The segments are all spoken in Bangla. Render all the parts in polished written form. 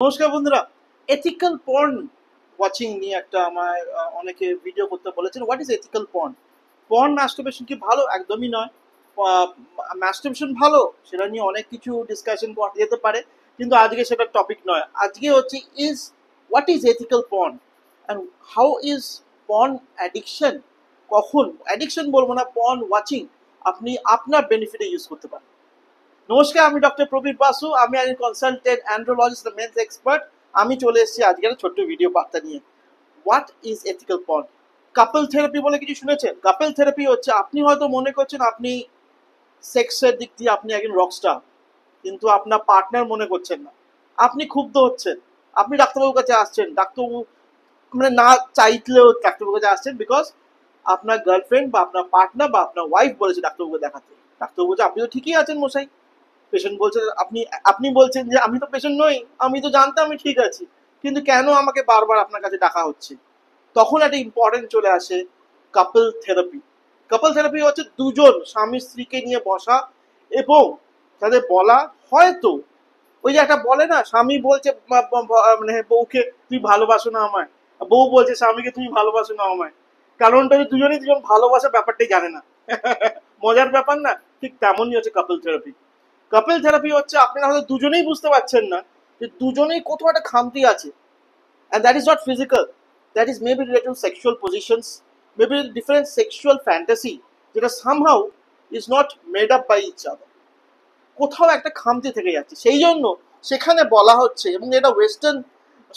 নমস্কার বন্ধুরা, এথিক্যাল পর্ন ওয়াচিং নিয়ে একটা আমায় অনেকে ভিডিও করতে বলেছেন। What is ethical porn? Porn masturbation কি ভালো? একদমই নয়। ম্যাস্টারবেশন ভালো, সেটা নিয়ে অনেক কিছু ডিসকাশন করা যেতে পারে, কিন্তু আজকে সেটা টপিক নয়। আজকে হচ্ছে is what is ethical porn and how is porn addiction, কখন অ্যাডিকশন বলবো না, পর্ন ওয়াচিং আপনি আপনার বেনিফিটে ইউজ করতে পারেন। নমস্কার, আমি ডক্টর প্রবীর বাসু, আমি একজন কনসালটেন্ট অ্যান্ড্রোলজিস্ট, মেন্স এক্সপার্ট। আমি চলে এসেছি আজকের ছোট্ট ভিডিও বার্তা নিয়ে। What is ethical porn? Couple therapy বলে কিছু শুনেছেন? কাপল থেরাপি হচ্ছে, আপনি হয়তো মনে করছেন আপনি সেক্সের দিক দিয়ে আপনি একজন রকস্টার, কিন্তু আপনার পার্টনার মনে করছেন না। আপনি ক্ষুব্ধ হচ্ছেন, আপনি ডাক্তারবাবুর কাছে আসছেন, ডাক্তারবাবু মানে না চাইলেও ডাক্তারবাবুর কাছে আসছেন বিকজ আপনার গার্লফ্রেন্ড বা আপনার পার্টনার বা আপনার ওয়াইফ বলেছে ডাক্তারবাবুকে দেখাতে। ডাক্তারবাবু বলছে আপনি তো ঠিকই আছেন মশাই। পেশেন্ট বলছে আপনি আপনি বলছেন যে আমি তো পেশেন্ট নই, আমি তো জানতাম আমি ঠিক আছি, কিন্তু কেন আমাকে বারবার আপনার কাছে ডাকা হচ্ছে? তখন একটা ইম্পর্টেন্ট চলে আসে, কাপল থেরাপি। কাপল থেরাপি হচ্ছে দুজন স্বামী স্ত্রীকে নিয়ে বসা এবং তাদের বলা, হয়তো ওই যে একটা বলে না, স্বামী বলছে মানে বউকে তুই ভালোবাসো না আমায়, বউ বলছে স্বামীকে তুমি ভালোবাসো না আমায়। কারণটা হচ্ছে দুজনেই দুজন ভালোবাসা ব্যাপারটাই জানে না। মজার ব্যাপার না? ঠিক তেমনই হচ্ছে কাপল থেরাপি। কাপল থেরাপি হচ্ছে আপনারা হয়তো দুজনেই বুঝতে পারছেন না যে দুজনেই কোথাও একটা খামতি আছে, and that is not physical, that is maybe related to sexual positions, maybe different sexual fantasy যেটা somehow is not made up by each other। কোথাও একটা খামতি থেকে যাচ্ছে, সেই জন্য সেখানে বলা হচ্ছে, এবং এটা ওয়েস্টার্ন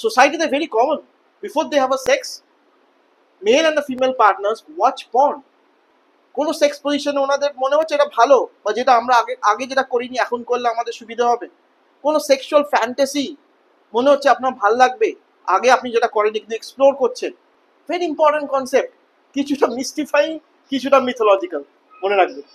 সোসাইটিতে very common. Before they have a sex, male and the female partners watch porn. কোনো সেক্স পজিশনে ওনাদের মনে হচ্ছে এটা ভালো, বা যেটা আমরা আগে আগে যেটা করিনি এখন করলে আমাদের সুবিধা হবে। কোনো সেক্সুয়াল ফ্যান্টাসি মনে হচ্ছে আপনার ভাল লাগবে, আগে আপনি যেটা করেনি কিন্তু এক্সপ্লোর করছেন। ভেরি ইম্পর্টেন্ট কনসেপ্ট, কিছুটা মিস্টিফাইং, কিছুটা মিথোলজিক্যাল, মনে রাখবেন।